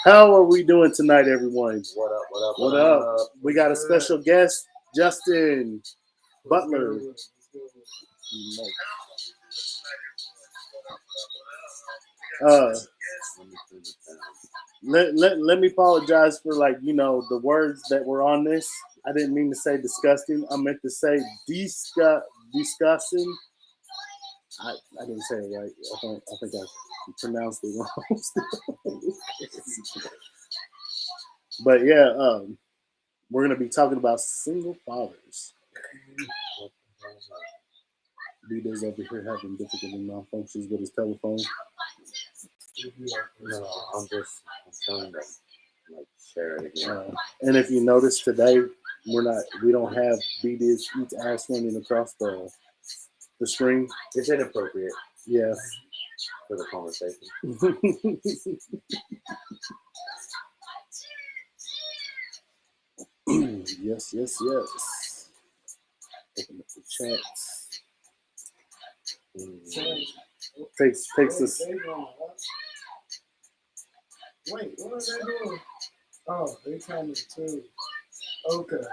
How are we doing tonight, everyone? What up? What up? What up? We got a special guest, Justin Butler. Uh, let me apologize for the words that were on this. I didn't mean to say disgusting. I meant to say disgusting. I didn't say it right. I think I pronounced it wrong. But yeah, we're gonna be talking about single fathers. B-Day's over here having difficulty malfunctions with his telephone. No, I'm trying to share it again. And if you notice today, we don't have B-Day's ass running across the screen. It's inappropriate. Yeah. For the conversation. Yes. Open up the chats. Takes us. Wait, what are they doing? Oh, they coming too. Okay.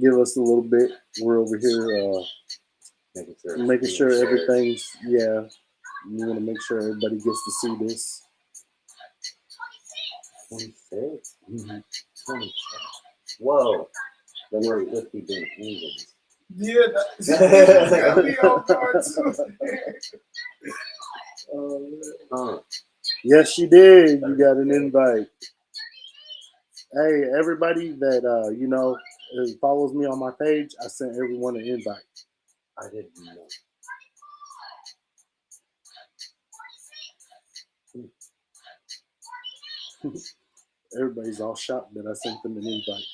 Give us a little bit. We're over here making sure everything's yeah. You want to make sure everybody gets to see this. 26? Mm-hmm. 26. Whoa. Then we're 50 being England. Yeah, that's got me off guard too. Yes, you did. You got an invite. Hey, everybody that follows me on my page, I sent everyone an invite. I didn't know. Everybody's all shocked that I sent them an invite.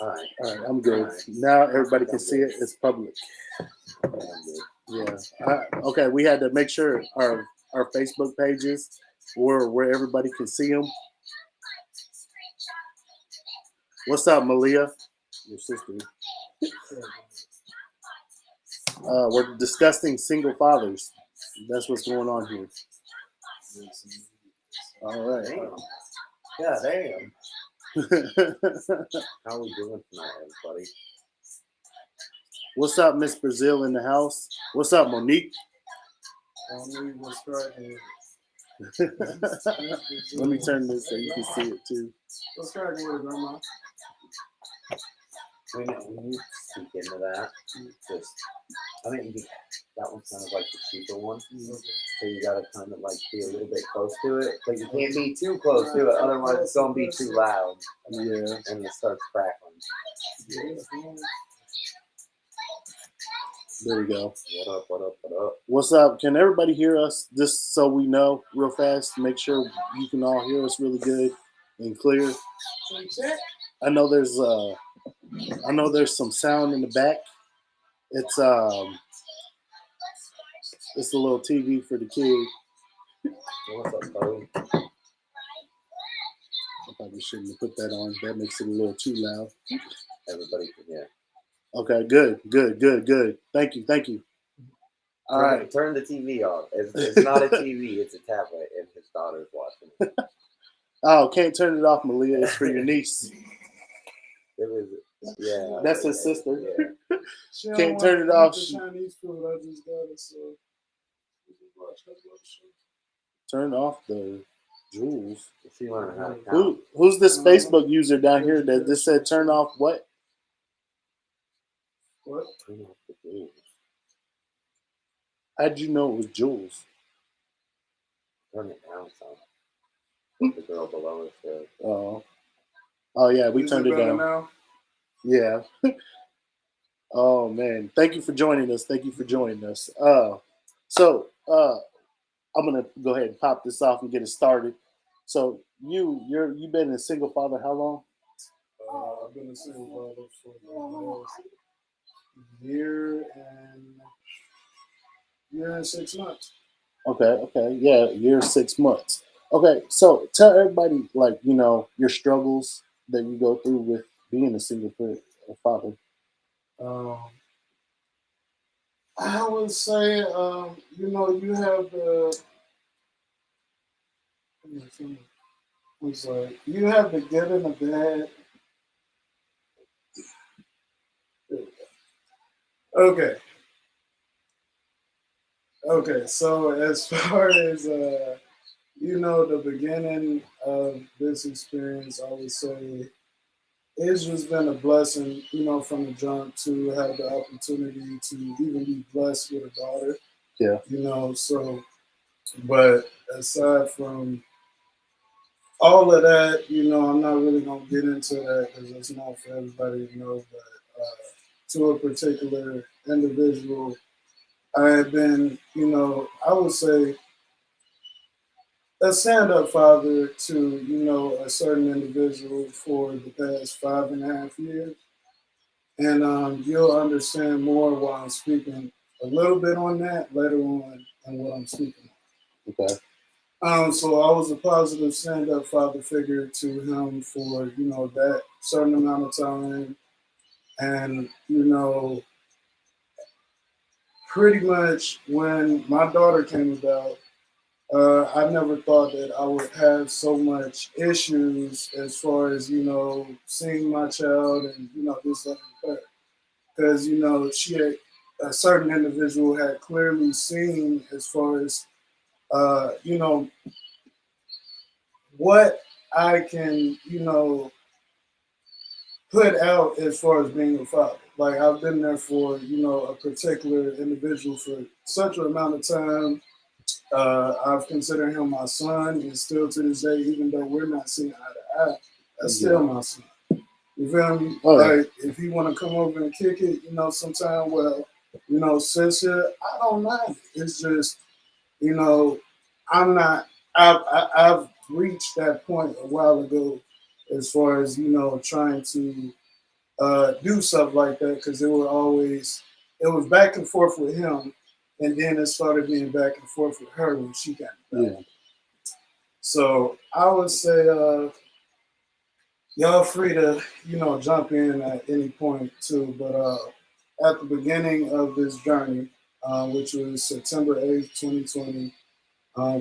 All right, I'm good. Now everybody can see it. It's public. Yeah. Okay, we had to make sure our Facebook pages were where everybody can see them. What's up, Malia? Your sister. We're discussing single fathers. That's what's going on here. All right. Yeah, damn. How are we doing tonight, everybody? What's up, Miss Brazil in the house? What's up, Monique? Let me turn this so you can see it too. What's cracking with it, Grandma? We need to speak into that. I think that one's kind of like the cheaper one. So you gotta kind of be a little bit close to it, but you can't be too close to it, otherwise it's gonna be too loud. Yeah. And it starts crackling. There we go. What up? What's up? Can everybody hear us? Just so we know real fast, make sure you can all hear us really good and clear. I know there's some sound in the back. It's a little TV for the kid. What's up, Chloe? I probably shouldn't have put that on. That makes it a little too loud. Everybody can hear. Okay, good. Thank you. All right. Turn the TV off. It's not a TV, it's a tablet, and his daughter's watching it. Oh, can't turn it off, Malia. It's for your niece. Yeah. That's his sister. Yeah. Can't turn it off. Chinese food, I just got it, so. Turn off the jewels. She learned how to count. Who's this Facebook user down here that just said turn off what? What? Turn off the jewels. How'd you know it was Jules? Turn it down some. The girl below us said. Oh yeah, we turned it down. Now? Yeah. Oh man, thank you for joining us. So I'm gonna go ahead and pop this off and get it started. So you've been a single father how long? I've been a single father for the last year and 6 months. Okay, yeah, year 6 months. Okay, so tell everybody your struggles that you go through with being a single father. I would say, you know, you have the. I'm sorry. You have the good and the bad. Okay. Okay. So as far as you know, the beginning of this experience, I would say it's just been a blessing, you know, from the jump to have the opportunity to even be blessed with a daughter. Yeah. You know, so but aside from all of that, you know, I'm not really gonna get into that because it's not for everybody to know. But to a particular individual, I have been, you know, I would say a stand-up father to, you know, a certain individual for the past 5.5 years, and you'll understand more while I'm speaking a little bit on that later on and what I'm speaking. Okay. So I was a positive stand-up father figure to him for, you know, that certain amount of time. And, you know, pretty much when my daughter came about, I never thought that I would have so much issues as far as, you know, seeing my child and, you know, this, that, and that. Because, you know, she had, a certain individual had clearly seen as far as, you know, what I can, you know, put out as far as being a father. Like I've been there for, you know, a particular individual for such an amount of time. I've considered him my son, and still to this day, even though we're not seeing eye to eye, that's still my son. You feel me? Oh, yeah. Like if he want to come over and kick it, you know, sometime, well, you know, sister, I don't mind. It's just, you know, I'm not. I've reached that point a while ago, as far as you know, trying to do stuff like that because it was back and forth with him, and then it started being back and forth with her when she got back. Yeah. So I would say y'all free to, you know, jump in at any point too, but at the beginning of this journey, which was September 8th, 2020,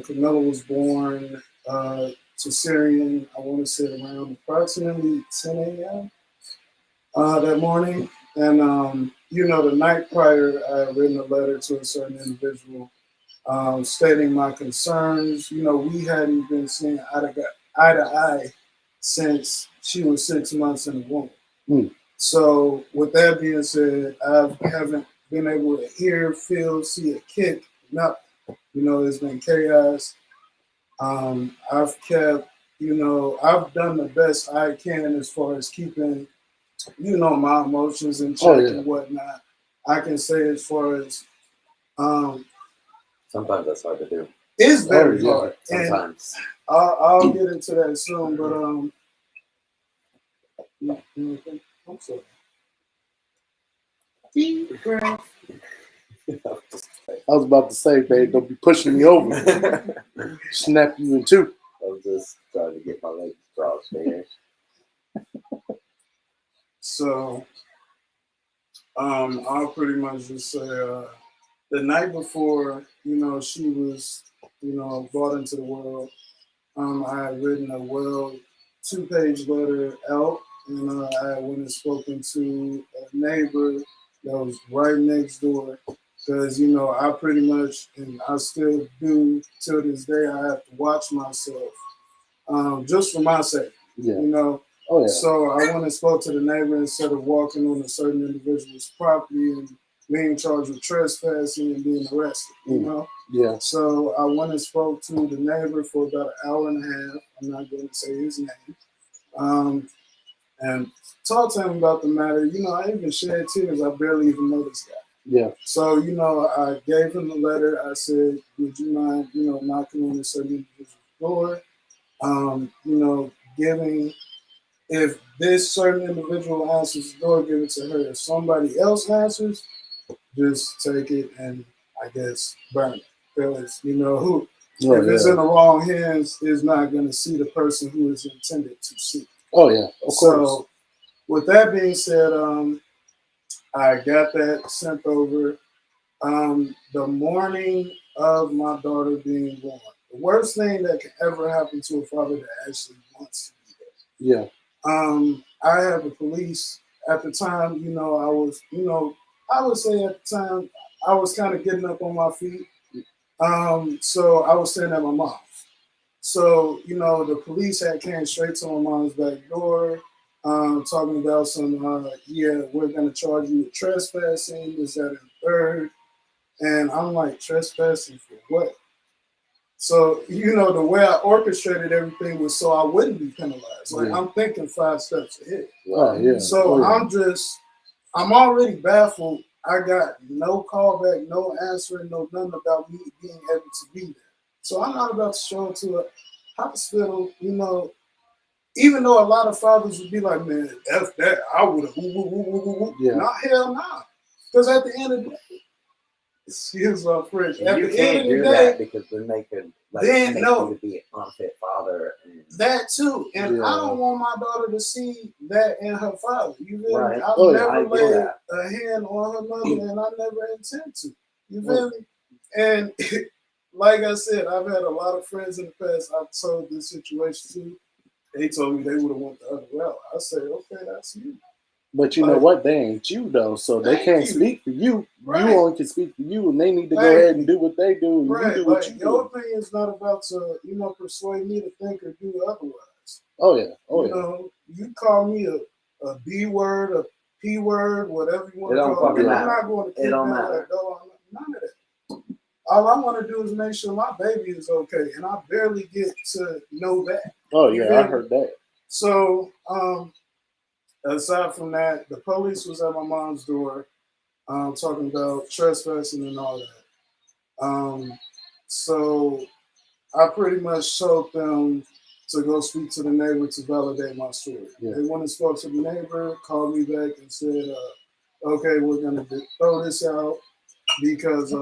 Camilla was born to Syrian, I want to say around approximately 10 a.m. That morning. And, you know, the night prior, I had written a letter to a certain individual stating my concerns. You know, we hadn't been seeing eye to eye since she was 6 months in the womb. Mm. So, with that being said, I haven't been able to hear, feel, see a kick. Nothing. You know, it's been chaos. I've kept, you know, I've done the best I can as far as keeping, you know, my emotions in check and whatnot. I can say as far as sometimes that's hard to do. It's very hard. Sometimes. And I'll get into that soon, but I'm sorry. Deep breath. I was about to say, babe, don't be pushing me over. Snap you in two. I was just trying to get my legs crossed there. So, I'll pretty much just say the night before, you know, she was, you know, brought into the world, I had written a 2-page letter out, and I went and spoken to a neighbor that was right next door. Because, you know, I pretty much, and I still do till this day, I have to watch myself just for my sake, you know. Oh, yeah. So I went and spoke to the neighbor instead of walking on a certain individual's property and being charged with trespassing and being arrested, you know? Yeah. So I went and spoke to the neighbor for about an hour and a half. I'm not going to say his name. And talked to him about the matter. You know, I even shed tears. I barely even know this guy. Yeah. So, you know, I gave him the letter. I said, would you mind, you know, knocking on a certain individual's door? You know, giving, if this certain individual answers the door, give it to her. If somebody else answers, just take it and I guess burn it. Because, you know, if it's in the wrong hands, is not going to see the person who is intended to see. Oh, yeah, of course. with that being said, I got that sent over. The morning of my daughter being born, the worst thing that can ever happen to a father that actually wants to be there. Yeah. I had the police at the time. I was, I would say at the time I was kind of getting up on my feet. So I was staying at my mom's. So, the police had came straight to my mom's back door, talking about yeah, we're going to charge you with trespassing, this, that, and third. And I'm like, trespassing for what? So, the way I orchestrated everything was so I wouldn't be penalized. Like, I'm thinking 5 steps ahead. Oh, yeah. So I'm already baffled. I got no callback, no answering, no nothing about me being able to be there. So I'm not about to show up to a hospital, even though a lot of fathers would be like, man, F that, I would have, Yeah. not hell nah. Because at the end of the day, excuse my French, at You the can't end of do the that day, because then they could make no. you to be an unfit father. That too. And Yeah. I don't want my daughter to see that in her father. You feel Right. me? I've Oh, yeah, never laid that. a hand on her mother and I never intend to. You feel me? And like I said, I've had a lot of friends in the past I've told this situation to. They told me they would have went the other route. I said, okay, that's you. But you know what? They ain't you though, so they can't speak for you. Right. You only can speak for you, and they need to go ahead and do what they do, and right. you do what like, you your do. opinion is not about to, persuade me to think or do otherwise. Oh yeah, You call me a B word, a P word, whatever you want It to don't call it. fucking I'm matter. not going to keep It don't that matter. like, oh, none of that. All I want to do is make sure my baby is okay, and I barely get to know that. Oh You yeah, feel I me? heard that. So, aside from that, the police was at my mom's door, talking about trespassing and all that. So I pretty much told them to go speak to the neighbor to validate my story. Yeah. They went and spoke to the neighbor, called me back and said, okay, we're going to throw this out because,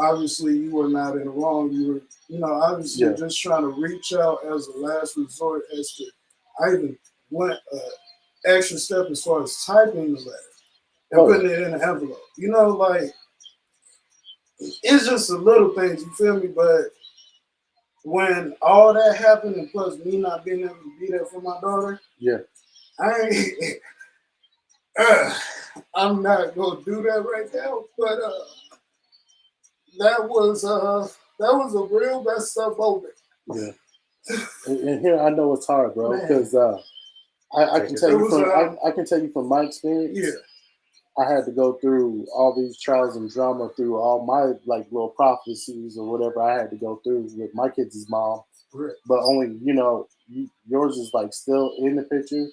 obviously you were not in the wrong. You were, obviously just trying to reach out as a last resort as to, I even went extra step as far as typing the letter and putting it in an envelope. Like, it's just the little things, you feel me? But when all that happened, and plus me not being able to be there for my daughter, I'm not gonna do that right now. But that was a real messed up moment. Yeah, and here I know it's hard, bro, because I can tell you from I can tell you from my experience. Yeah. I had to go through all these trials and drama through all my like little prophecies or whatever I had to go through with my kids' mom. Right. But only, yours is like still in the picture,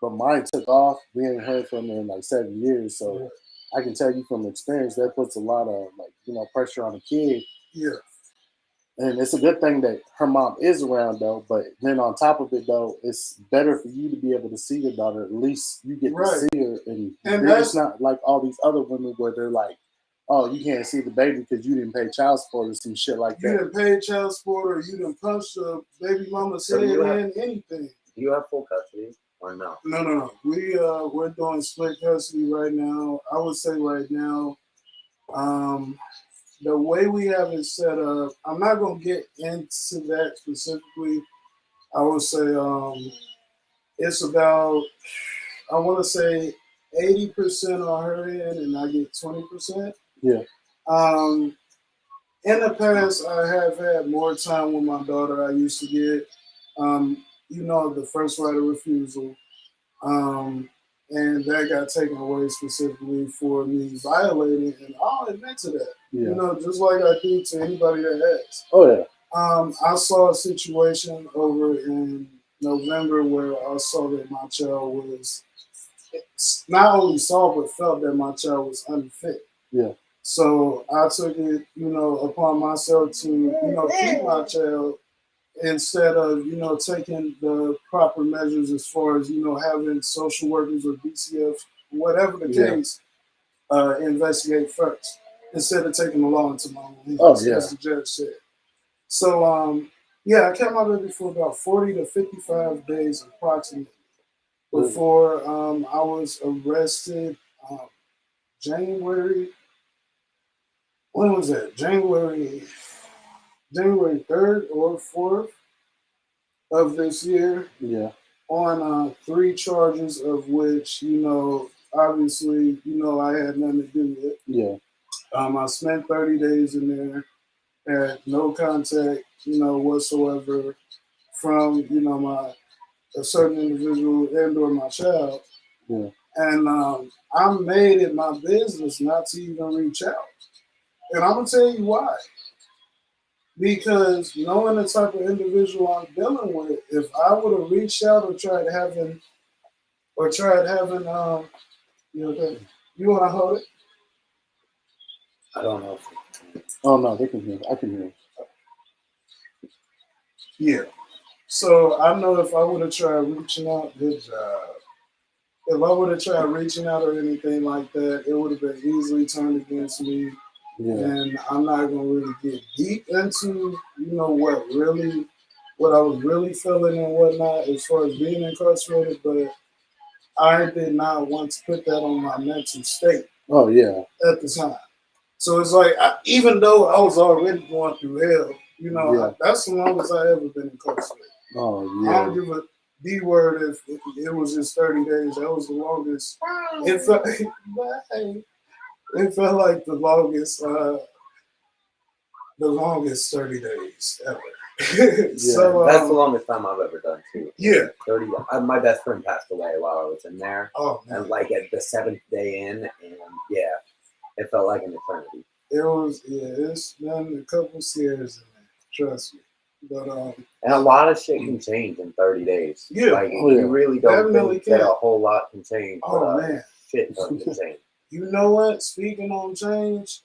but mine took off. We ain't heard from her in like 7 years. So I can tell you from experience that puts a lot of pressure on a kid. Yeah. And it's a good thing that her mom is around, though. But then on top of it, though, it's better for you to be able to see your daughter. At least you get to see her. And it's not like all these other women where they're like, oh, you can't see the baby because you didn't pay child support or some shit like that. You didn't pay child support or you didn't punch the baby mama's head in, anything. Do you have full custody or no? No. We're doing split custody right now. I would say right now, the way we have it set up, I'm not gonna get into that specifically. I would say it's about, I want to say 80% on her end, and I get 20%. Yeah. In the past, I have had more time with my daughter. I used to get, the first right of refusal. And that got taken away specifically for me violating, and I'll admit to that. Yeah. Just like I do to anybody that asks. Oh yeah. I saw a situation over in November where I saw that my child was not only saw but felt that my child was unfit. Yeah. So I took it, upon myself to, keep my child instead of, taking the proper measures as far as, having social workers or DCF, whatever the case, investigate first instead of taking the law into my own hands, as the judge said. So, I kept my baby for about 40 to 55 days approximately. before I was arrested. January. When was that? January 3rd or 4th of this year. Yeah. On 3 charges of which, obviously, I had nothing to do with. Yeah. I spent 30 days in there, had no contact, whatsoever from, a certain individual and or my child. Yeah. And I made it my business not to even reach out. And I'm going to tell you why. Because knowing the type of individual I'm dealing with, if I would have reached out or tried having, you want to hold it? I don't know. Oh no, they can hear. I can hear. Yeah. So I know if I would have tried reaching out, good job. If I would have tried reaching out or anything like that, it would have been easily turned against me. Yeah. And I'm not gonna really get deep into, what I was really feeling and whatnot as far as being incarcerated, but I did not want to put that on my mental state. Oh yeah. At the time. So it's like, even though I was already going through hell, that's the longest I ever been incarcerated. Oh yeah. I don't give a D word if it was just 30 days. That was the longest. It felt like the longest 30 days ever. So that's the longest time I've ever done too. Yeah. 30. My best friend passed away while I was in there. Oh man. And like at the 7th day in, and yeah, it felt like an eternity. It was, it's been a couple years in there, trust me. But and a lot of shit can change in 30 days. Yeah. Like you really don't think can. that a whole lot can change. Oh but, man. Shit doesn't change. You know what? Speaking on change,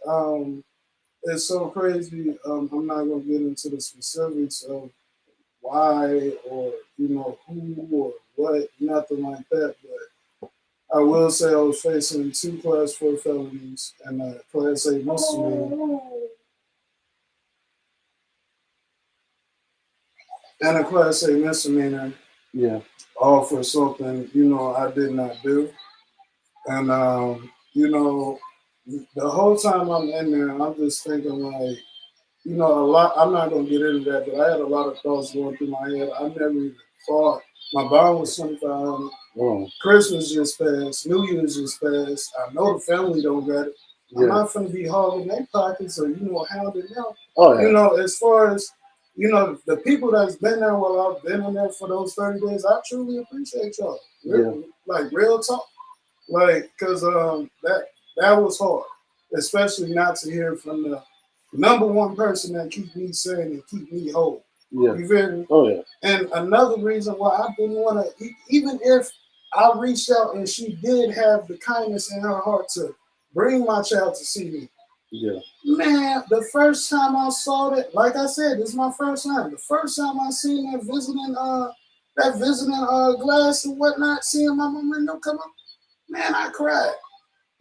it's so crazy. I'm not gonna get into the specifics of why or who or what, nothing like that. But I will say I was facing 2 Class 4 felonies and a Class 8 misdemeanor. And a Class 8 misdemeanor. Yeah. All for something I did not do. And the whole time I'm in there, I'm just thinking like, a lot. I'm not gonna get into that, but I had a lot of thoughts going through my head. I never even thought my bond was $2,500. Oh. Christmas just passed, New Year's just passed. I know the family don't got it. I'm not gonna be hogging their pockets or hounding them. Oh yeah. As far as the people that's been there while I've been in there for those 30 days, I truly appreciate y'all. Like real talk. Like, cause that was hard, especially not to hear from the number one person that keep me sane and keep me whole. Yeah. You feel me? Oh yeah. And another reason why I didn't want to, even if I reached out and she did have the kindness in her heart to bring my child to see me. Yeah. Man, the first time I saw that, like I said, this is my first time. The first time I seen that visiting glass and whatnot, seeing my mom and them come up, man, I cried.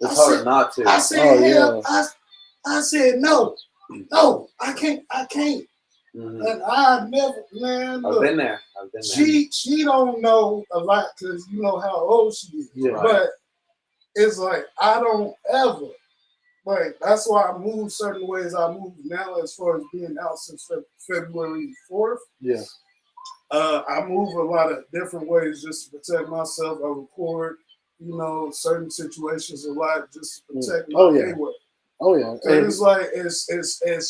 It's hard not to. I said, I said, no, I can't. Mm-hmm. And I never, man. Look, I've been there. She don't know a lot because you know how old she is. Yeah. But it's like I don't ever. Like that's why I move certain ways I move now as far as being out since February 4th. Yeah. I move a lot of different ways just to protect myself. I record, certain situations a lot just to protect my anyway. Oh yeah. And it's like as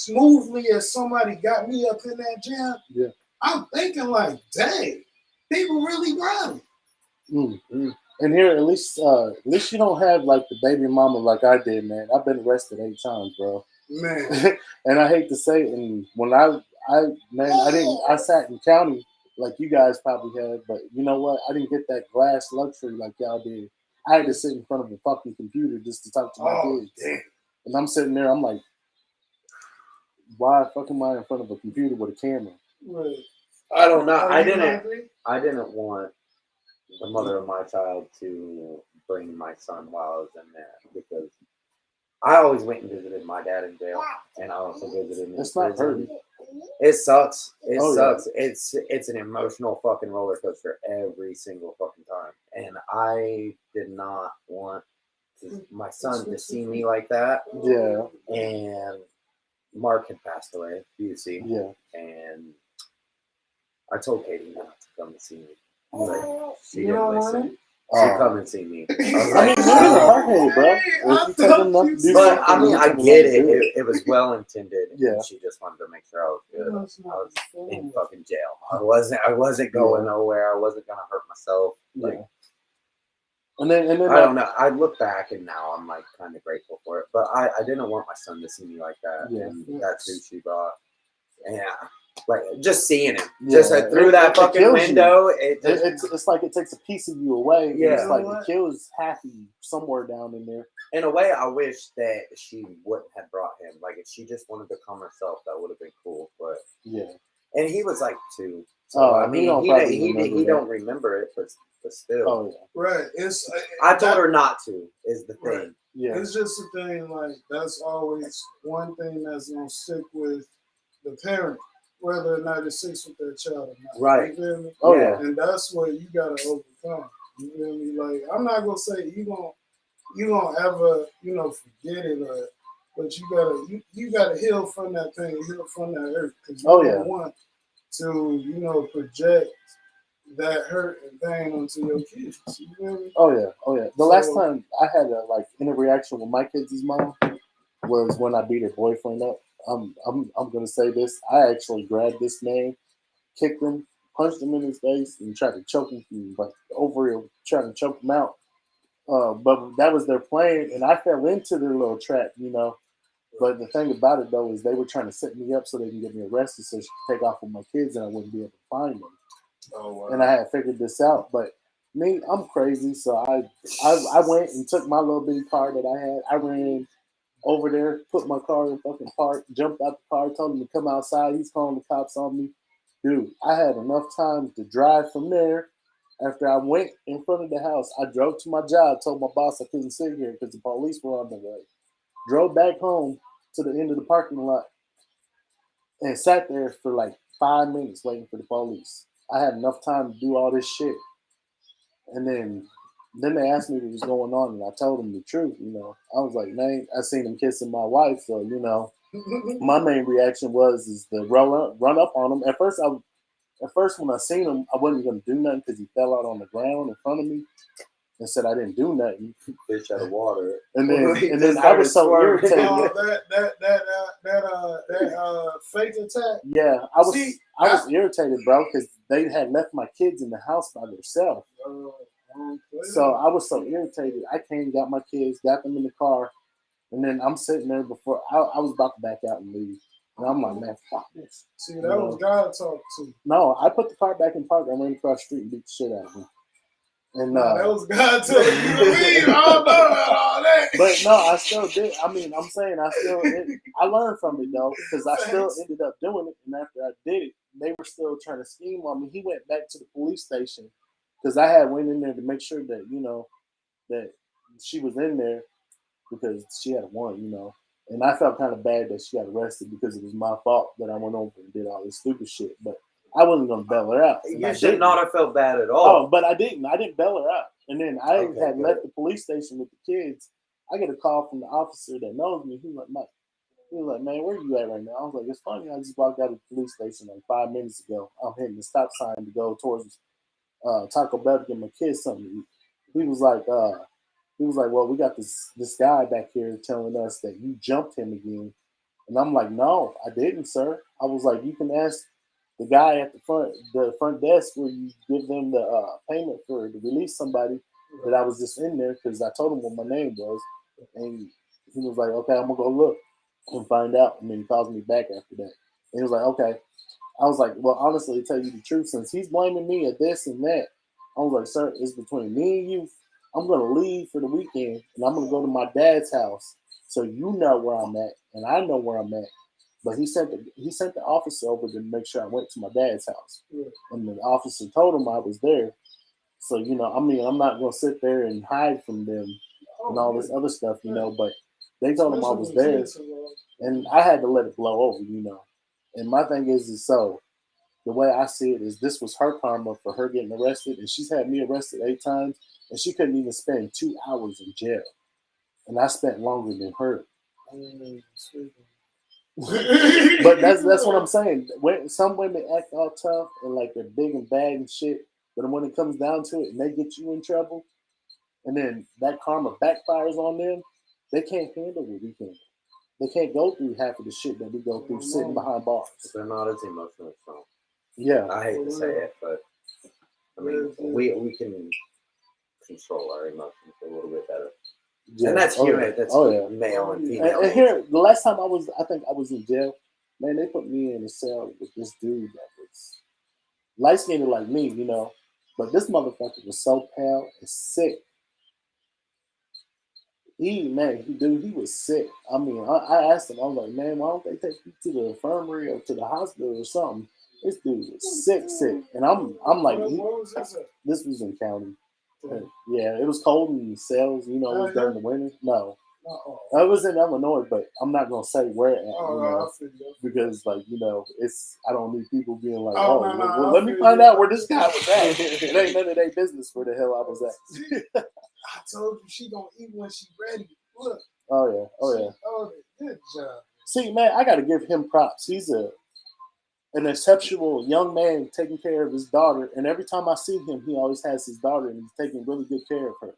smoothly as somebody got me up in that gym. Yeah. I'm thinking like, dang, people really grinding. Mm-hmm. And here, at least you don't have like the baby mama like I did, man. I've been arrested 8 times, bro. Man. And I hate to say it, and when I sat in county like you guys probably have, but you know what? I didn't get that glass luxury like y'all did. I had to sit in front of a fucking computer just to talk to my kids. Damn. And I'm sitting there, I'm like, why fucking am I in front of a computer with a camera? Right. I don't know. I didn't want the mother of my child to bring my son while I was in there because I always went and visited my dad in jail, and I also visited him in prison. It sucks. It sucks. Yeah. It's an emotional fucking roller coaster every single fucking time. and I did not want my son to see me like that. Yeah. And Mark had passed away, Busey. Yeah. And I told Katie not to come and see me. Like, she You didn't know listen. what? She'd come and see me. I was I mean, like, you're hard-headed, bro. If you tell them not to do but something, I mean, you I tell them get not to it. do It was well intended. Yeah. And she just wanted to make sure I was good. I was in Yeah. fucking jail. I wasn't going nowhere. I wasn't gonna hurt myself. Like, Yeah. And then I don't know. I look back and now I'm like kind of grateful for it. But I didn't want my son to see me like that. Yeah. And that's who she brought. Yeah. Like just seeing him, Yeah. just like through that fucking kills window. you. It's like it takes a piece of you away. Yeah. It's like it kills half of you somewhere down in there. In a way, I wish that she wouldn't have brought him. Like if she just wanted to come herself, that would have been cool. But yeah. And he was like 2. So I mean, he don't remember it, but still. Oh yeah. Right. I told her not to. Is the thing. Right. Yeah. It's just a thing. Like that's always one thing that's gonna stick with the parent, whether or not it sticks with their child or not. Right. You feel me? Oh yeah. And that's what you gotta overcome. You feel me? Like I'm not gonna say you gonna ever forget it, but you gotta heal from that pain, heal from that hurt, because you don't want to project that hurt and pain onto your kids. You feel me? Oh yeah. The last time I had a interaction with my kids' mom was when I beat her boyfriend up. I'm gonna say this. I actually grabbed this man, kicked him, punched him in his face, and tried to choke him, over here, trying to choke him out. But that was their plan, and I fell into their little trap, But the thing about it though is they were trying to set me up so they can get me arrested, so she could take off with my kids, and I wouldn't be able to find them. Oh, wow. And I had figured this out, but me, I'm crazy, so I went and took my little bitty car that I had. I ran over there, put my car in fucking park, jumped out the car, told him to come outside. He's calling the cops on me. Dude, I had enough time to drive from there. After I went in front of the house, I drove to my job, told my boss I couldn't sit here because the police were on the way. Drove back home to the end of the parking lot and sat there for like 5 minutes waiting for the police. I had enough time to do all this shit. And then they asked me what was going on, and I told them the truth, I was like, man, I seen him kissing my wife, so, my main reaction was the run up on him. At first, when I seen him, I wasn't going to do nothing because he fell out on the ground in front of me and said I didn't do nothing. Fish out of water. And then I was so irritated. That fake attack. Yeah, I was irritated, bro, because they had left my kids in the house by themselves. So I was so irritated. I came, got my kids, got them in the car, and then I'm sitting there before I was about to back out and leave. And I'm like, man, fuck this. See, that was God talk too. No, I put the car back in park. I ran across the street and beat the shit out of him. And that was God telling you to leave. I don't know about all that. But no, I still did. I mean, I'm saying I learned from it though, because I still ended up doing it. And after I did it, they were still trying to scheme on me. He went back to the police station because I had went in there to make sure that that she was in there because she had a warrant, And I felt kind of bad that she got arrested because it was my fault that I went over and did all this stupid shit. But I wasn't gonna bail her out. You should not have felt bad at all. Oh, but I didn't. I didn't bail her out. And then I had left the police station with the kids. I get a call from the officer that knows me. He was like, man, where you at right now? I was like, it's funny. I just walked out of the police station like 5 minutes ago. I'm hitting the stop sign to go towards Taco Bell to get my kids something to eat. He was like, well, we got this guy back here telling us that you jumped him again. And I'm like, no, I didn't, sir. I was like, you can ask the guy at the front desk where you give them the payment to release somebody that I was just in there because I told him what my name was. And he was like, okay, I'm going to go look and find out. And then he calls me back after that. And he was like, okay. I was like, well, honestly, to tell you the truth, since he's blaming me at this and that, I was like, sir, it's between me and you. I'm going to leave for the weekend, and I'm going to go to my dad's house so you know where I'm at, and I know where I'm at. But he sent the officer over to make sure I went to my dad's house. Yeah. And the officer told him I was there. So, I'm not going to sit there and hide from them and all this other stuff, But they told him I was there, and I had to let it blow over, And my thing is so the way I see it is this was her karma for her getting arrested, and she's had me arrested 8 times, and she couldn't even spend 2 hours in jail, and I spent longer than her. But that's what I'm saying. When some women act all tough and like they're big and bad and shit, but when it comes down to it, and they get you in trouble, and then that karma backfires on them, they can't handle what we can. They can't go through half of the shit that we go through sitting behind bars. They're not as emotionally strong. Yeah, I hate to say it, but I mean, we can control our emotions a little bit better. Yeah. And that's human. Yeah. That's male and female. And here, the last time I think I was in jail, man, they put me in a cell with this dude that was light skinned like me, you know, but this motherfucker was so pale and sick. He was sick. I mean, I asked him, I was like, man, why don't they take you to the infirmary or to the hospital or something? This dude was sick. And I'm like, this was in county. Yeah, it was cold in the cells, you know, it was during the winter. No. I was in Illinois, but I'm not gonna say where at, you know, because like, you know, I don't need people being like, let me find out where this guy was at. It ain't none of their business where the hell I was at. I told you she gonna eat when she ready. Look. Oh yeah. Oh, good job. See, man, I gotta give him props. He's an exceptional young man taking care of his daughter, and every time I see him, he always has his daughter, and he's taking really good care of her.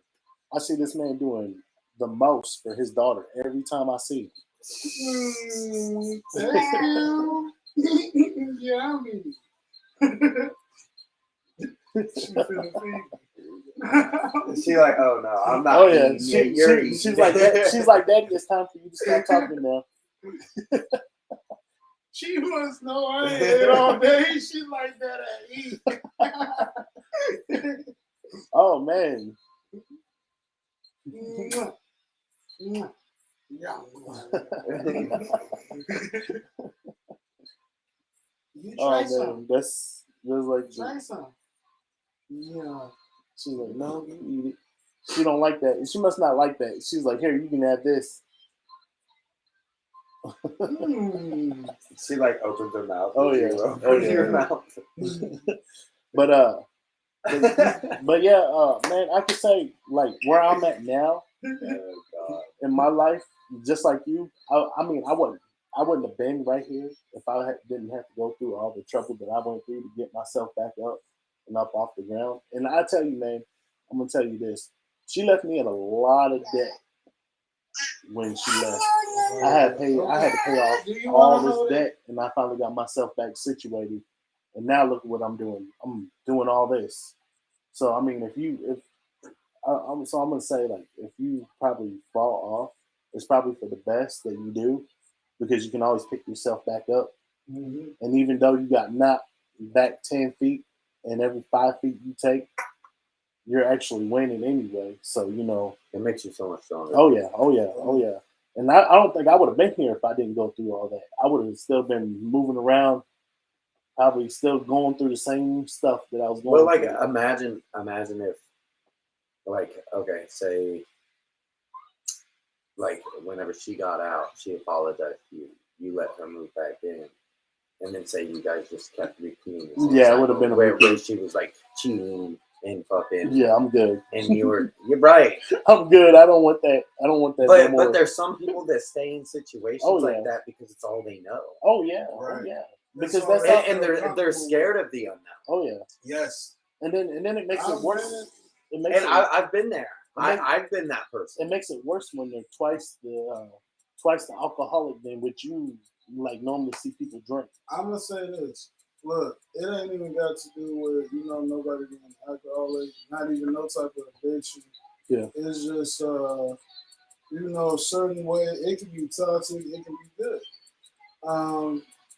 I see this man doing the most for his daughter every time I see him. Yeah, I mean. She like, oh no, I'm not. Oh yeah, she's like that. She's like, Daddy, it's time for you to stop talking now. She wants no I ain't all day. She's like that at eat. Oh man. Yeah. You try some. That's like try some. Yeah. She's like, no, you eat it. She don't like that. She must not like that. She's like, here, you can have this. She like opens her mouth. Oh yeah. Her mouth. But man, I could say like where I'm at now in my life, just like you. I mean, I wouldn't have been right here if I didn't have to go through all the trouble that I went through to get myself back up and up off the ground. And I tell you, man, I'm gonna tell you this: she left me in a lot of debt when she left. I had to pay off all this debt, and I finally got myself back situated. And now look at what I'm doing. I'm doing all this. So I mean, I'm gonna say like if you probably fall off, it's probably for the best that you do, because you can always pick yourself back up. Mm-hmm. And even though you got knocked back 10 feet, and every 5 feet you take, you're actually winning anyway. So you know it makes you so much stronger. Oh yeah. And I don't think I would have been here if I didn't go through all that. I would have still been moving around, probably still going through the same stuff that I was going through. Well, like imagine if, like, okay, say, like whenever she got out, she apologized to you. You let her move back in, and then say you guys just kept repeating the same it would have been a where she was like cheating and fucking. Yeah, I'm good. And you're right. I'm good. I don't want that. But there's some people that stay in situations like that because it's all they know. Oh yeah. Right. Oh yeah. Because and they're scared of the unknown. Oh yeah. Yes. And then it makes it worse. I've been there. I've been that person. It makes it worse when they're twice the alcoholic than what you like normally see people drink. I'm gonna say this. Look, it ain't even got to do with nobody being alcoholic, not even no type of addiction. Yeah. It's just certain way it can be toxic, it can be good.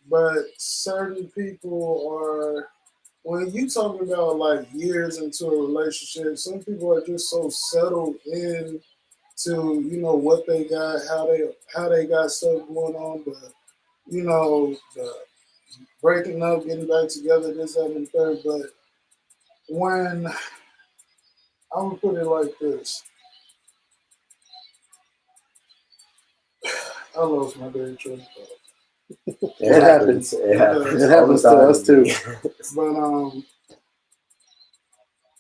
But certain people are, when you talking about like years into a relationship, some people are just so settled in to what they got, how they got stuff going on, but the breaking up, getting back together, this, that, and the third. But when I'm gonna put it like this, I lost my damn train of thought. It happens. It happens. It happens to us too. But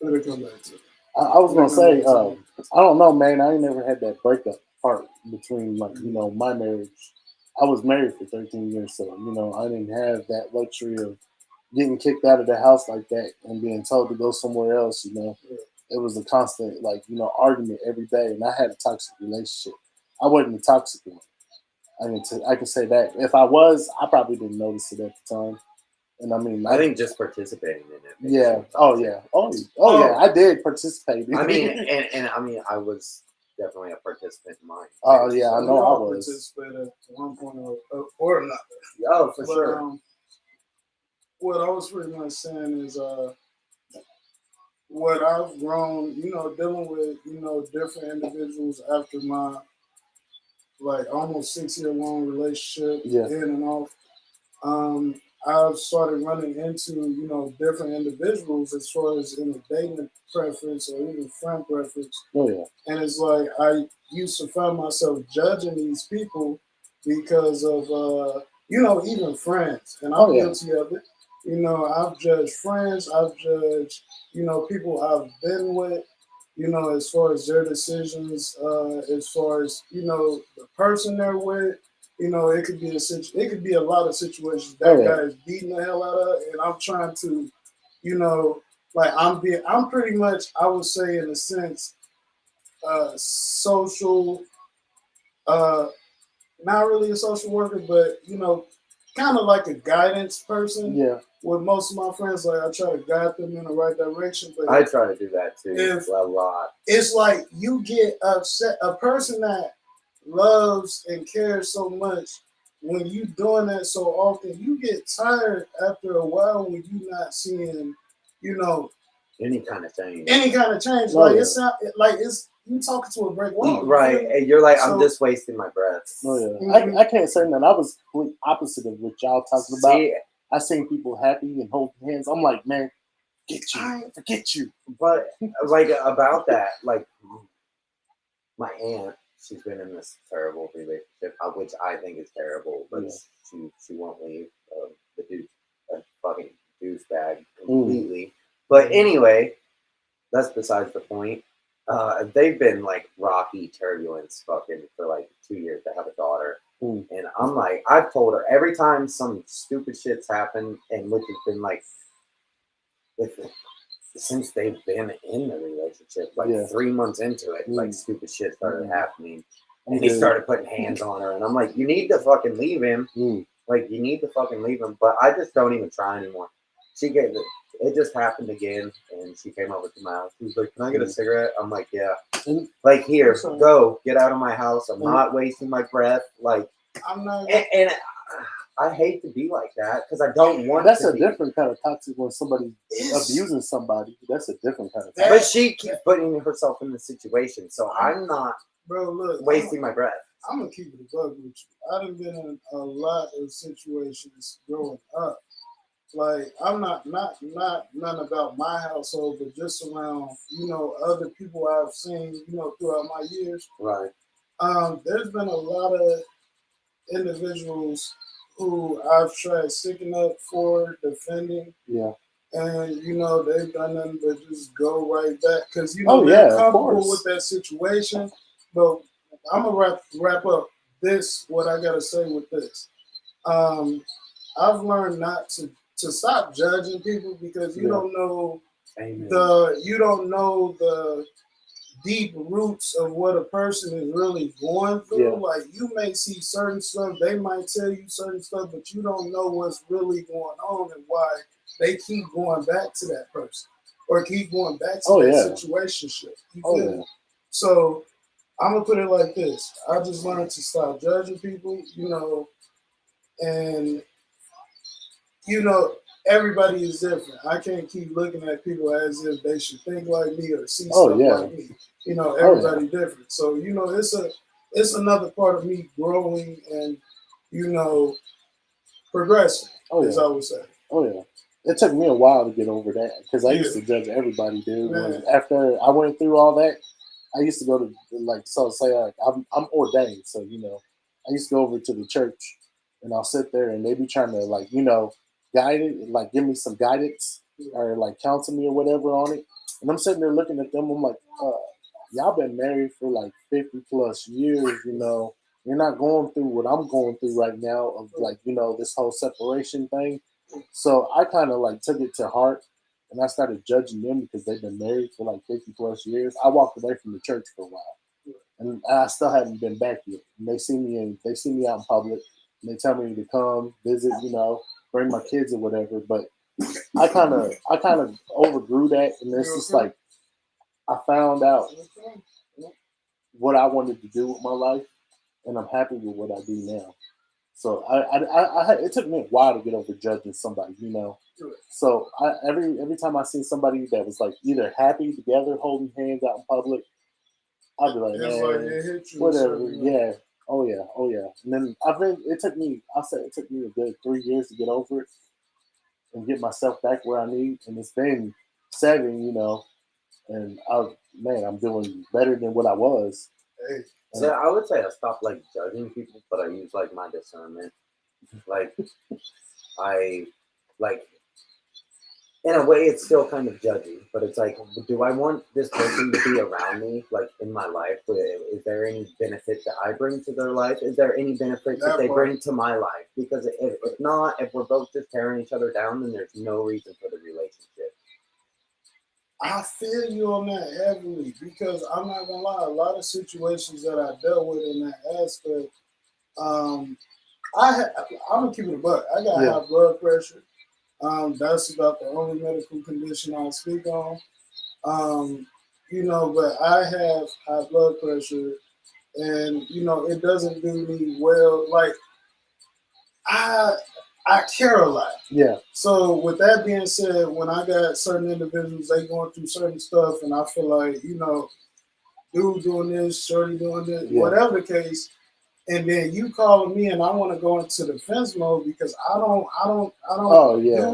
let it come back to it. I was gonna say, I don't know, man. I ain't never had that breakup part between, like, my marriage. I was married for 13 years, so I didn't have that luxury of getting kicked out of the house like that and being told to go somewhere else. It was a constant, like, argument every day, and I had a toxic relationship. I wasn't a toxic one. I can say that. If I was, I probably didn't notice it at the time. And I think just participating in it. Yeah. Oh yeah. Yeah. I did participate. I mean, and I mean, I was definitely a participant in mine. Oh yeah, I know I was. Participated at one point or another. Oh, for sure. What I was pretty much saying is, what I've grown, dealing with, different individuals after my almost 6-year long relationship, in and off. I've started running into, different individuals as far as in a dating preference or even friend preference. Oh, yeah. And it's like I used to find myself judging these people because of, even friends. And I'm guilty of it. I've judged friends. I've judged, people I've been with, as far as their decisions, as far as, the person they're with. It could be a lot of situations that guy is beating the hell out of, and I'm trying to, I'm pretty much, I would say, in a sense, social, not really a social worker, but kind of like a guidance person. Yeah. With most of my friends, I try to guide them in the right direction. But I try to do that too a lot. It's like you get upset. A person that loves and cares so much, when you doing that so often, you get tired after a while when you're not seeing, any kind of change. It's not like it's you talking to a brick wall, right? And you're like, I'm just wasting my breath. Oh yeah, I can't say that. I was complete opposite of what y'all talking about. I seen people happy and holding hands. I'm like, man, forget you. But about that, my aunt, she's been in this terrible relationship, which I think is terrible, but she won't leave. The dude's a fucking douchebag completely. But anyway, that's besides the point. They've been rocky turbulence fucking for 2 years. They have a daughter. And I'm like, I've told her every time some stupid shit's happened, and which has been since they've been in the relationship, 3 months into it, stupid shit started happening. And he started putting hands on her. And I'm like, you need to fucking leave him. You need to fucking leave him. But I just don't even try anymore. It just happened again. And she came over to my house. She was like, can I get a cigarette? I'm like, yeah. Here, go. Get out of my house. I'm not wasting my breath. I'm not. And I hate to be like that because I don't want That's to a different kind of toxic when somebody's abusing somebody. That's a different kind of toxic. But she keeps putting herself in the situation. So I'm not wasting my breath. I'm going to keep it a bug with you. I've been in a lot of situations growing up. I'm not none about my household, but just around, other people I've seen, throughout my years. Right. There's been a lot of individuals who I've tried sticking up for, defending. Yeah. And, they've done nothing but just go right back. Because, they're comfortable with that situation. But I'm going to wrap up what I got to say with this. I've learned not to stop judging people because you don't know the deep roots of what a person is really going through. You may see certain stuff, they might tell you certain stuff, but you don't know what's really going on and why they keep going back to that person or keep going back to that situationship. You feel me? So I'm gonna put it like this. I just learned to stop judging people, and everybody is different. I can't keep looking at people as if they should think like me or see stuff like me. Everybody different. So, it's another part of me growing and, progressing, as I would say. Oh, yeah. It took me a while to get over that because I used to judge everybody, dude. After I went through all that, I used to go to, I'm ordained. So, I used to go over to the church and I'll sit there and they be trying to like, guide it, like give me some guidance or like counsel me or whatever on it. And I'm sitting there looking at them. I'm like, y'all been married for like 50 plus years, You're not going through what I'm going through right now of like, this whole separation thing. So I kind of like took it to heart and I started judging them because they've been married for like 50 plus years. I walked away from the church for a while and I still haven't been back yet. And they see me out in public and they tell me to come visit, bring my kids or whatever. But I kind of overgrew that. And it's just like, I found out what I wanted to do with my life and I'm happy with what I do now. So it took me a while to get over judging somebody, So every time I see somebody that was like either happy together, holding hands out in public, I'd be like, man, whatever, yeah, oh yeah. And then it took me a good 3 years to get over it and get myself back where I need, and it's been 7, and I'm doing better than what I was. Hey. So I would say I stopped like judging people, but I use like my discernment. Like I like in a way it's still kind of judging, but it's like, do I want this person to be around me, like in my life? Is there any benefit that I bring to their life? Is there any benefit that they bring to my life? Because if not, if we're both just tearing each other down, then there's no reason for the relationship. I feel you on that heavily because I'm not gonna lie, a lot of situations that I dealt with in that aspect, I'm gonna keep it a buck. I got high blood pressure. That's about the only medical condition I'll speak on. But I have high blood pressure, and it doesn't do me well. Like I care a lot. Yeah. So with that being said, when I got certain individuals, they going through certain stuff, and I feel like, dude doing this, shorty doing this, whatever the case, and then you calling me and I want to go into defense mode because I don't do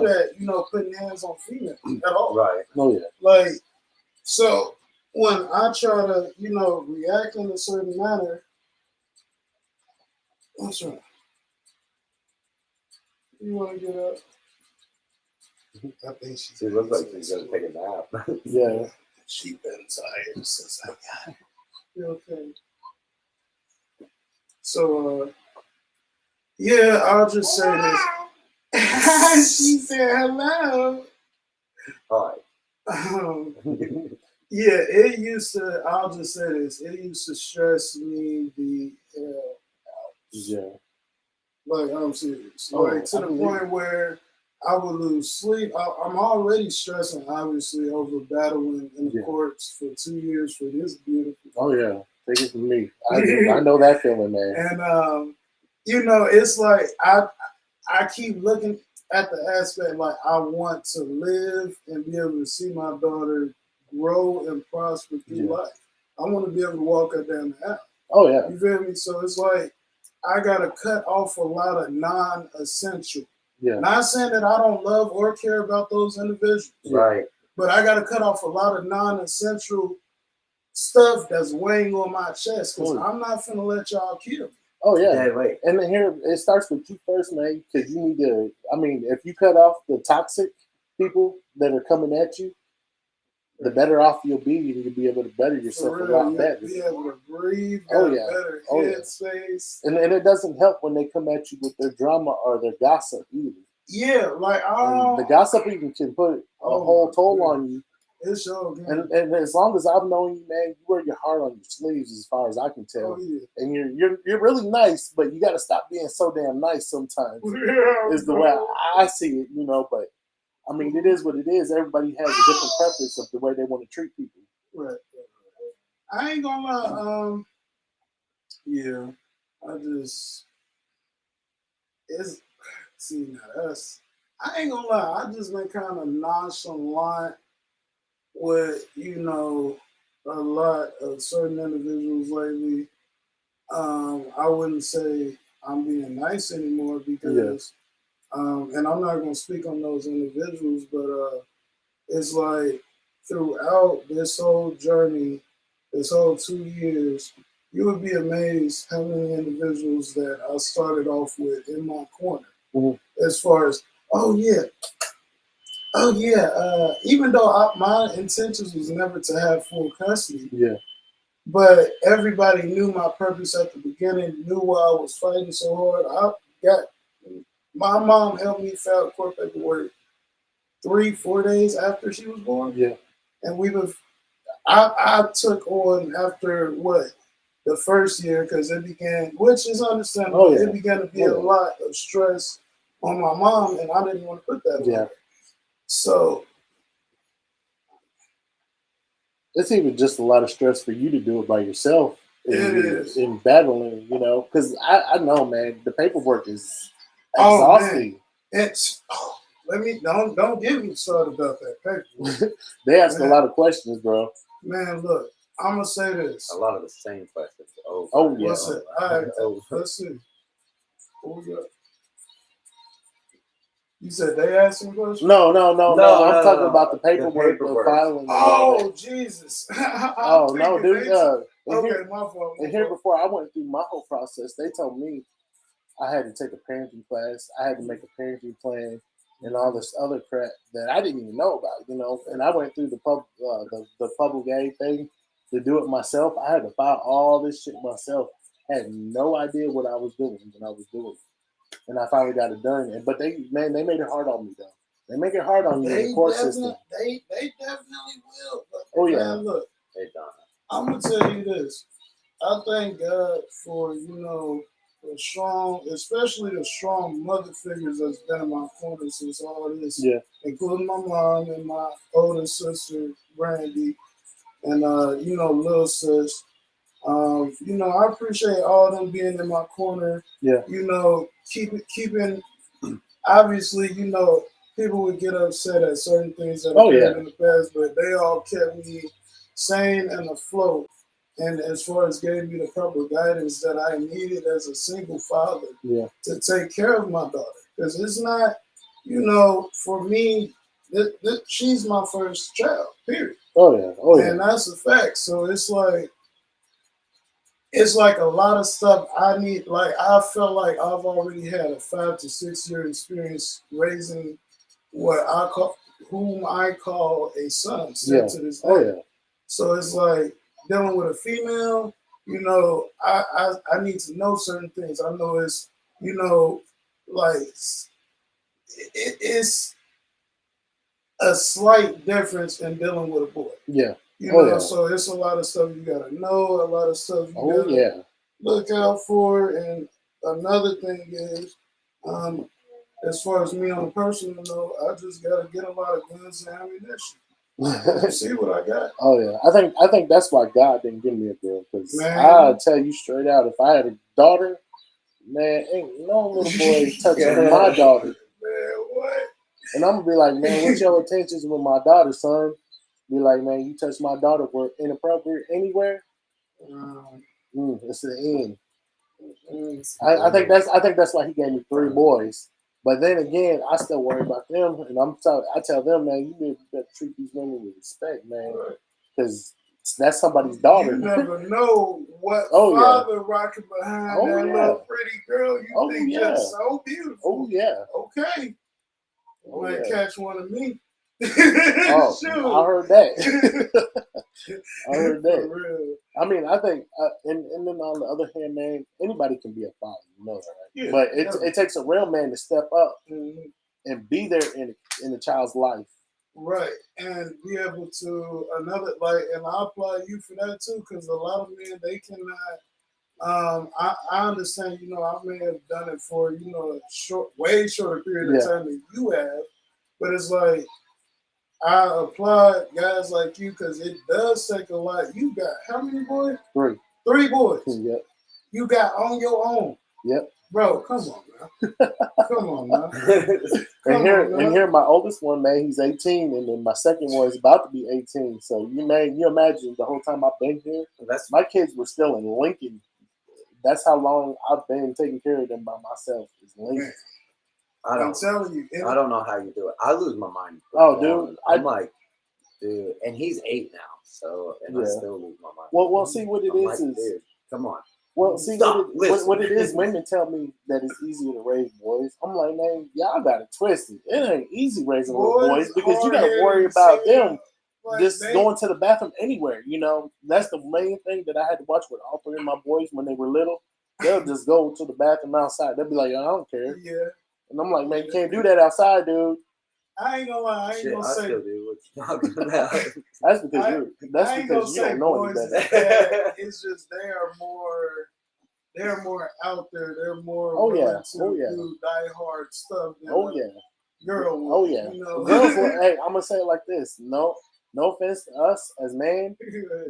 that, putting hands on females at all. Right. Oh yeah. Like, so when I try to, react in a certain manner, what's wrong? You want to get up? I think she looks like she's gonna take a nap. Yeah. She's been tired since I got it. Okay. So, I'll just say this. She said hello. Hi. It used to, I'll just say this, it used to stress me the hell out. Yeah. Like, I'm serious. Like, to the point where I would lose sleep. I'm already stressing, obviously, over battling in the courts for 2 years for this beautiful. Oh, yeah. Take it from me. I know that feeling, man. And, it's like I keep looking at the aspect like I want to live and be able to see my daughter grow and prosper through life. I want to be able to walk her down the aisle. Oh, yeah. You feel me? So it's like I got to cut off a lot of non-essential. Yeah. Not saying that I don't love or care about those individuals. Right. But I got to cut off a lot of non-essential stuff that's weighing on my chest because I'm not finna let y'all kill me. Oh, yeah. Right. And then here, it starts with you first, man, because you need to, if you cut off the toxic people that are coming at you, the better off you'll be, and you'll be able to better yourself a lot better. Be able to breathe, better headspace. And it doesn't help when they come at you with their drama or their gossip either. Yeah, like the gossip even can put a whole toll on you. It's so good. And as long as I've known you, man, you wear your heart on your sleeves, as far as I can tell. And you're really nice, but you got to stop being so damn nice sometimes. Is the way I see it, But it is what it is. Everybody has a different preference of the way they want to treat people. Right. I ain't gonna lie. I ain't gonna lie. I just been kind of nonchalant with, a lot of certain individuals lately. I wouldn't say I'm being nice anymore because, and I'm not gonna speak on those individuals, but it's like throughout this whole journey, this whole 2 years, you would be amazed how many individuals that I started off with in my corner. Mm-hmm. As far as, oh yeah, even though my intentions was never to have full custody. Yeah. But everybody knew my purpose at the beginning, knew why I was fighting so hard. My mom helped me file court paperwork 3-4 days after she was born. Yeah. And I took on after the first year, because it began, which is understandable. Oh, yeah. It began to be a lot of stress on my mom, and I didn't want to put that on her. So it's even just a lot of stress for you to do it by yourself. In battling, because I know, man, the paperwork is exhausting. Don't get me started about that paperwork. They ask a lot of questions, bro. Man, look, I'm gonna say this. A lot of the same questions. Oh yeah. Let's see. What we got? You said they asked me questions? No. I'm talking about the paperwork of filing. Oh, Jesus. Oh, no, dude. Okay, my fault. And here, before I went through my whole process, they told me I had to take a parenting class. I had to make a parenting plan and all this other crap that I didn't even know about, And I went through the public aid thing to do it myself. I had to file all this shit myself. Had no idea what I was doing when I was doing it. And I finally got it done. But they made it hard on me, though. They make it hard on you in the court system. They definitely will. But oh, yeah. Man, look, they done. I'm going to tell you this. I thank God for, the strong, especially the strong mother figures that's been in my corner since all this. Yeah. Including my mom and my older sister, Brandy, and, little sis. I appreciate all them being in my corner. Yeah. Keeping. Obviously, people would get upset at certain things that happened in the past, but they all kept me sane and afloat. And as far as gave me the proper guidance that I needed as a single father to take care of my daughter, because it's not, for me, she's my first child. Period. Oh yeah. And that's a fact. So it's like a lot of stuff I need. Like, I felt like I've already had a 5 to 6 year experience raising whom I call a son still to this day. Oh yeah. So it's like dealing with a female. I need to know certain things. I know it's it's a slight difference in dealing with a boy. Yeah. So it's a lot of stuff you gotta know, a lot of stuff you gotta look out for. And another thing is, as far as me on a personal note, I just gotta get a lot of guns and ammunition. See what I got. Oh yeah, I think that's why God didn't give me a girl, because I'll tell you straight out, if I had a daughter, man, ain't no little boy touching my daughter. Man, what? And I'm gonna be like, man, what's your intentions with my daughter, son? Be like, man, you touch my daughter for inappropriate anywhere, it's the end. I think that's why he gave me 3 boys. But then again, I still worry about them, and I tell them, man, you better treat these women with respect, man, because that's somebody's daughter. You never know what father rocking behind that little pretty girl you think just so beautiful. Oh yeah. Okay. You might catch one of me. Oh, I heard that. I heard that. For real. I mean, I think, and then on the other hand, man, anybody can be a father, that, right? Yeah, but it takes a real man to step up and be there in a child's life. Right, and be able to and I applaud you for that too, because a lot of men, they cannot. I understand, I may have done it for a way shorter period of time than you have, but it's like, I applaud guys like you, because it does take a lot. You got how many boys? 3. 3 boys. Yep. You got on your own. Yep. Bro, come on, man. Come on, man. And here, my oldest one, man, he's 18, and then my second one is about to be 18. So you imagine the whole time I've been here, my kids were still in Lincoln. That's how long I've been taking care of them by myself. Is Lincoln. Man. I'm telling you. I don't know how you do it. I lose my mind. Oh, dude. I'm like, dude. And he's 8 now. So, and I still lose my mind. Well, see what it is. Come on. Well, see, Stop, what it is, women tell me that it's easier to raise boys. I'm like, man, y'all got it twisted. It ain't easy raising little boys because you got to worry about them just going to the bathroom anywhere. You know, that's the main thing that I had to watch with all three of my boys when they were little. They'll just go to the bathroom outside. They'll be like, I don't care. Yeah. And I'm like, man, you can't do that outside, dude. I ain't gonna lie. I ain't gonna say. Still do what you're talking about. That's because you don't know any better. It's just they're more out there. They're more do die-hard stuff than girl. Oh yeah. You know? Girls hey, I'm gonna say it like this. No offense to us as men,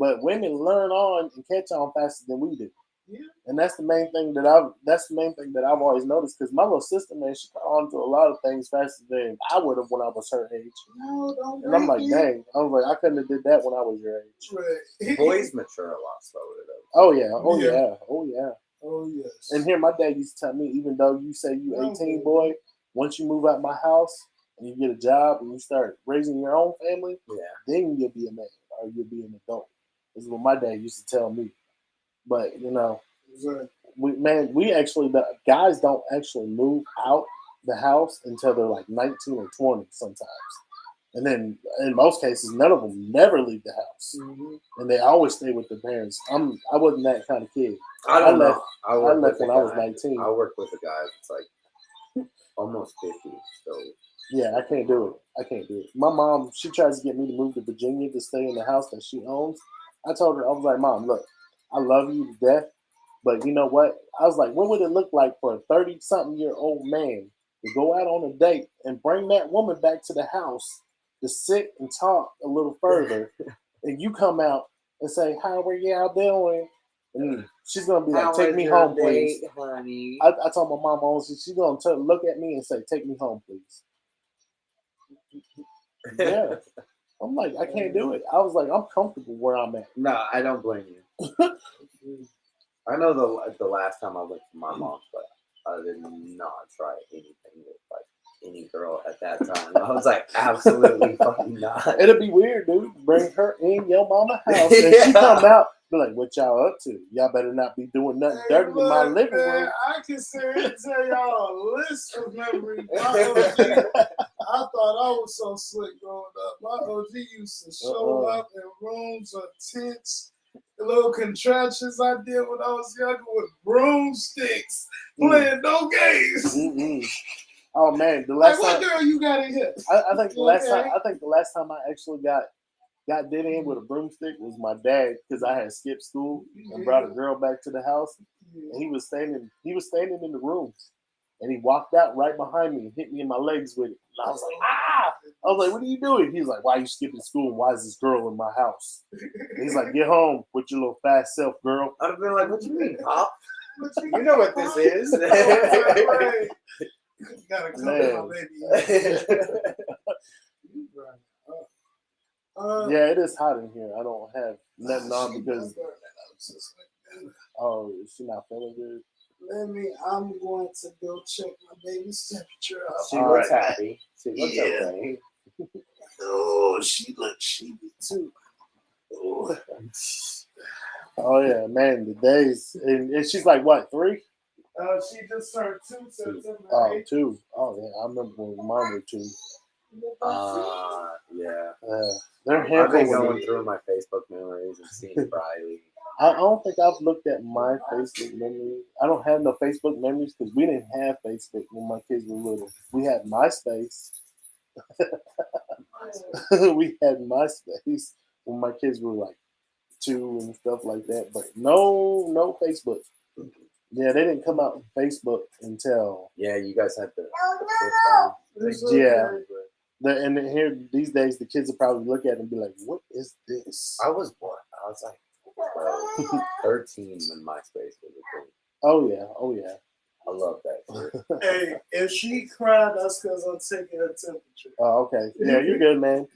but women learn on and catch on faster than we do. Yeah. And that's the main thing that I've always noticed, because my little sister, man, she got on to a lot of things faster than I would have when I was her age. No, don't. And I'm like, dang, I was like, I couldn't have did that when I was your age. Right. Boys mature a lot slower though. Oh yeah. Oh yes. And here, my dad used to tell me, even though you say you 18, boy, once you move out my house and you get a job and you start raising your own family, then you'll be a man or you'll be an adult. This is what my dad used to tell me. But you know, the guys don't actually move out the house until they're like 19 or 20 sometimes. And then in most cases, none of them never leave the house, and they always stay with their parents. I wasn't that kind of kid. I left when I was 19. I work with a guy that's like almost 50. So yeah, I can't do it. My mom, she tries to get me to move to Virginia to stay in the house that she owns. I told her, I was like, Mom, look, I love you to death, but you know what? I was like, what would it look like for a 30-something-year-old man to go out on a date and bring that woman back to the house to sit and talk a little further, and you come out and say, how are y'all doing? And she's going to be like, take me home, please. Honey? I told my mom, she's going to look at me and say, take me home, please. Yeah. I'm like, I can't do it. I was like, I'm comfortable where I'm at. No, I don't blame you. I know the last time I went to my mom's, but I did not try anything with like any girl at that time. I was like, absolutely fucking not. It'd be weird, dude. Bring her in your mama's house and she come out, be like, what y'all up to? Y'all better not be doing nothing dirty in my living room. I can sit here and tell y'all a list of memories. I thought I was so slick growing up. My OG used to show up in rooms or tents, the little contraptions I did when I was younger with broomsticks, playing no games. Oh man, the last what time girl you got in here? I think the last time I actually got did in with a broomstick was my dad, because I had skipped school and brought a girl back to the house, and he was standing in the room, and he walked out right behind me and hit me in my legs with it. And I was like, ah! I was like, what are you doing? He's like, why are you skipping school? And why is this girl in my house? And he's like, get home with your little fast self, girl. I'd have been like, what you mean, Pop? You know what this is. You gotta come to my baby. Yeah, it is hot in here. I don't have nothing on because she's not feeling good. I'm going to go check my baby's temperature. She looks happy. She looks okay. Oh, she looks sheepy too. Oh yeah, man, the days, and she's like what, 3? She just turned 2 September. Oh, 2. Oh yeah, I remember when mine were 2. Yeah. They're I've been handful going through my Facebook memories and seeing Briley. I don't think I've looked at my Facebook memories. I don't have no Facebook memories because we didn't have Facebook when my kids were little. We had MySpace. We had MySpace when my kids were like 2 and stuff like that. But no Facebook. Yeah, they didn't come out on Facebook until. Yeah, you guys had the. Yeah. And here these days, the kids will probably look at it and be like, "What is this?" I was like 12, 13 when MySpace was a thing. Oh yeah. I love that. Hey, if she cried, that's because I'm taking her temperature. Oh, okay. Yeah, you're good, man.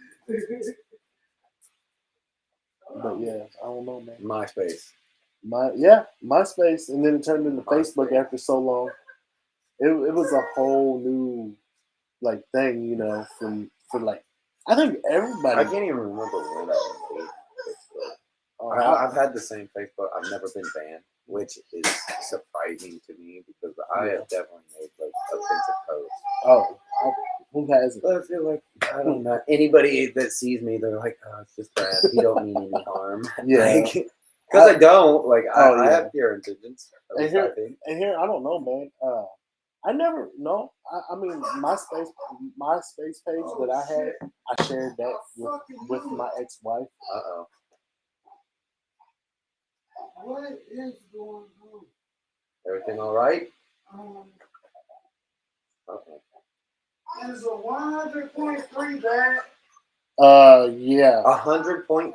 But yeah, I don't know, man. MySpace. MySpace, and then it turned into Facebook after so long. It was a whole new like thing, you know, for like I think everybody. I can't even remember when I made Facebook. I've had the same Facebook. I've never been banned. which is surprising to me because I have definitely made like offensive posts. Oh, who hasn't? But I feel like I don't know anybody that sees me. They're like, "Oh, it's just Brad. He don't mean any harm." Yeah. Because I don't. Like, Oh, I yeah. have pure intentions. At And least here, I think. and here, I don't know, man. I never know. I mean, my MySpace page that I had, I shared that with my ex-wife. Uh-oh. What is going on? Everything all right? Um, Uh-oh. Is a 100.3 bad? Yeah. 100.3?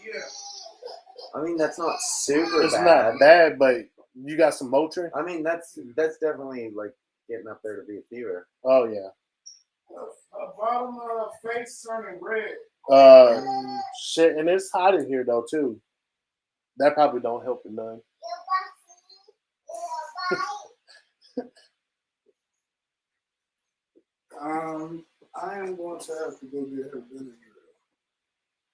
Yeah. I mean, that's not super It's bad. not bad, but you got some Motrin? I mean, that's definitely like getting up there to be a fever. Oh yeah. Bottom of her face turning red. Shit, and it's hot in here though too. That probably don't help it none. I am going to have to go get her Benadryl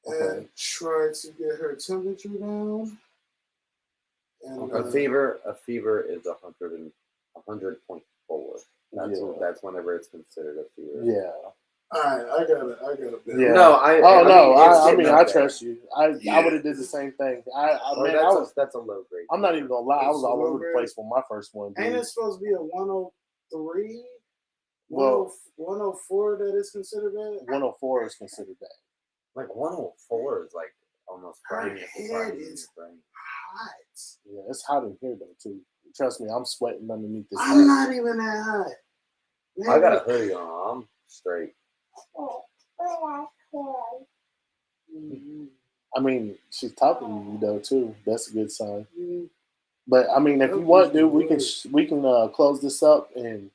Okay. and try to get her temperature down. And A fever is 100.4. That's whenever it's considered a fever. Yeah. All right, I got it. Yeah. No, I mean, I there. trust you. I would have did the same thing. That's a low grade. I'm not even gonna lie. I was It's a all low over the grade. place with my first one. Dude. Ain't it supposed to be a 103? Well, 104 that is considered bad? 104 is considered bad. Like 104 is like almost Her burning head is brain. hot. Yeah, it's hot in here though too. Trust me, I'm sweating underneath this. I'm not even that hot. Maybe. I got a hoodie on. I'm straight. I mean, she's talking to you though too. That's a good sign. But I mean, if you want, dude, we can close this up and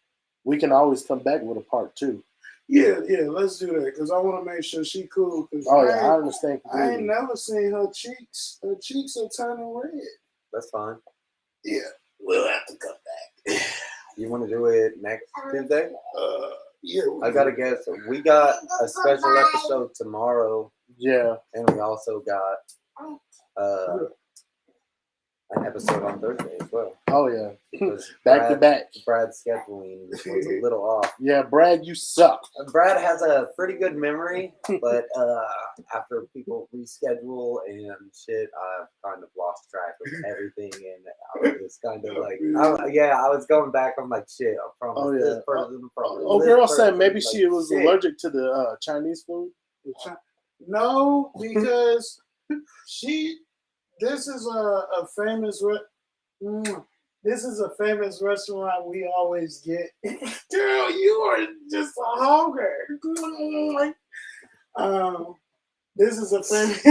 we can always come back with a part 2. Yeah, let's do that because I want to make sure she cool. Oh yeah, I understand. I ain't never seen her cheeks. Her cheeks are turning red. That's fine. Yeah, we'll have to come back. You want to do it next Tuesday? Yeah. I gotta guess. We got a special episode tomorrow. Yeah. And we also got an episode on Thursday as well. Oh yeah. Because back to back. Brad's scheduling was a little off. Yeah, Brad, you suck. Brad has a pretty good memory, but after people reschedule and shit, I've kind of lost track of everything, and I was kind of like, I was going back on like shit. I promise this person. Girl said maybe she was allergic to the Chinese food. No, because this is a famous restaurant we always get. Girl, you are just a hogger. This is a famous.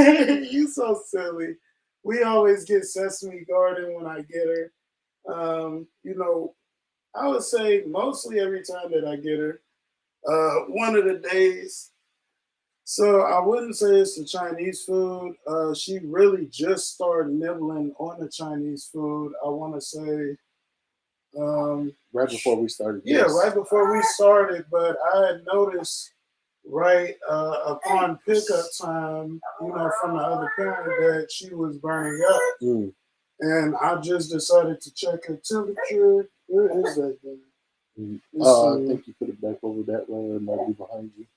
You so silly. We always get Sesame Garden when I get her. I would say mostly every time that I get her. One of the days. So I wouldn't say it's the Chinese food. She really just started nibbling on the Chinese food. I want to say, right before we started. Yeah, right before we started. But I had noticed right upon pickup time, from the other parent that she was burning up, and I just decided to check her temperature. Where is that thing? I think you put it back over that way, or it might be behind you.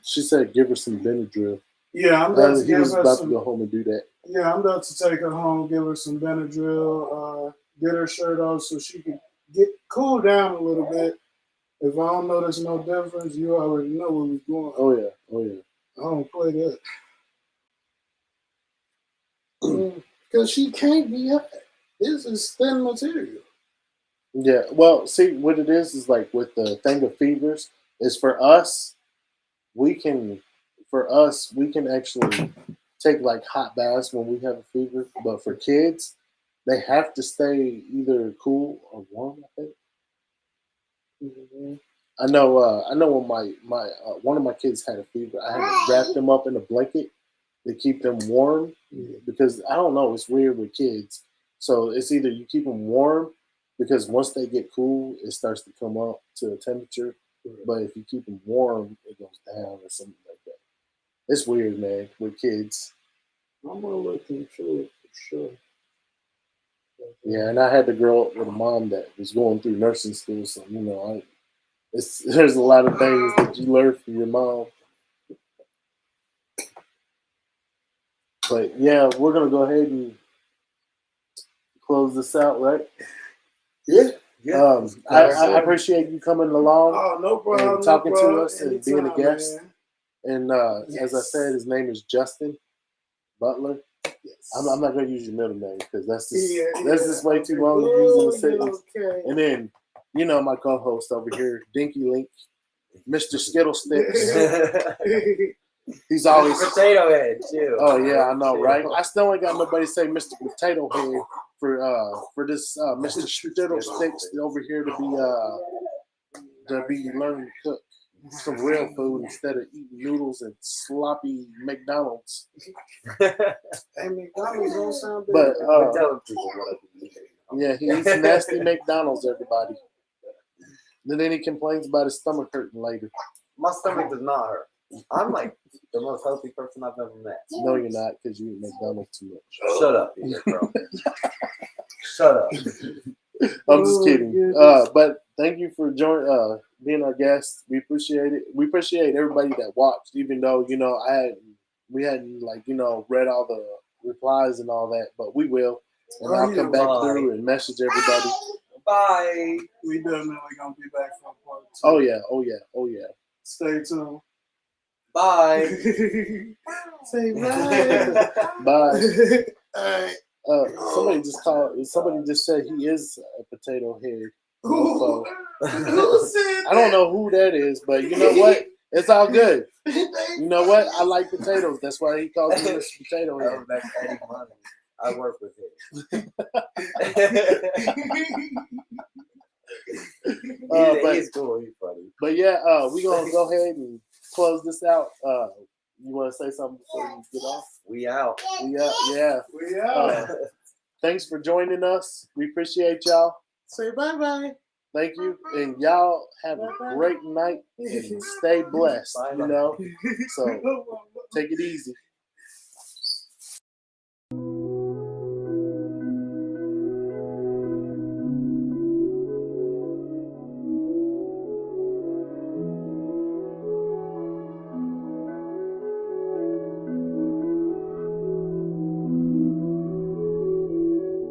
She said give her some Benadryl. Yeah, I'm about to he was about to go home and do that. Yeah, I'm about to take her home, give her some Benadryl, get her shirt off so she can cool down a little bit. If I don't notice no difference, you already know where we're going. Oh yeah. I don't play that. Because she can't be hot. This is thin material. Yeah, well, see, what it is like with the thing of fevers is for us, we can actually take like hot baths when we have a fever. But for kids, they have to stay either cool or warm, I think. I know when my one of my kids had a fever, I had to wrap them up in a blanket to keep them warm because I don't know, it's weird with kids. So it's either you keep them warm because once they get cool, it starts to come up to a temperature. But if you keep them warm, it goes down or something like that. It's weird, man, with kids. I'm gonna look into it for sure. Yeah, and I had to grow up with a mom that was going through nursing school, so there's a lot of things that you learn from your mom. But yeah, we're gonna go ahead and close this out, right? Yeah. I appreciate you coming along Oh, no problem. and talking no problem. to us and being a guest. Man. And as I said, his name is Justin Butler. Yes. I'm not gonna use your middle name because that's that's just way too long to use in a sentence. Okay. And then my co-host over here, Dinky Link, Mr. Skittle Sticks. He's always Potato Head too. Oh yeah, I know, right? I still ain't got nobody say Mr. Potato Head for this Mr. Skittle Sticks over here to be learning to cook some real food instead of eating noodles and sloppy McDonald's. Hey, McDonald's don't sound bad. But I'm telling people what I've been eating. yeah, he eats nasty McDonald's, everybody. And then he complains about his stomach hurting later. My stomach does not hurt. I'm like the most healthy person I've ever met. No, you're not, because you eat McDonald's too much. Shut up, Peter, bro. Shut up. I'm just kidding. But thank you for being our guest. We appreciate it. We appreciate everybody that watched, even though we hadn't read all the replies and all that, but we will. And I'll come back through and message everybody. Bye. We definitely gonna be back for part 2. Oh yeah. Stay tuned. Bye. Say bye. Bye. All right. Somebody just said he is a potato head. Who said I don't know who that is, but you know what? It's all good. You know what? I like potatoes. That's why he calls me Mr. Potato Head. That's Eddie Money. I work with him. He's cool. He's funny. But yeah, we're gonna go ahead and close this out. You want to say something before you get off? We out. Yeah. We out. Thanks for joining us. We appreciate y'all. Say bye-bye. Thank you, and y'all have a great night and stay blessed. Bye-bye. So take it easy.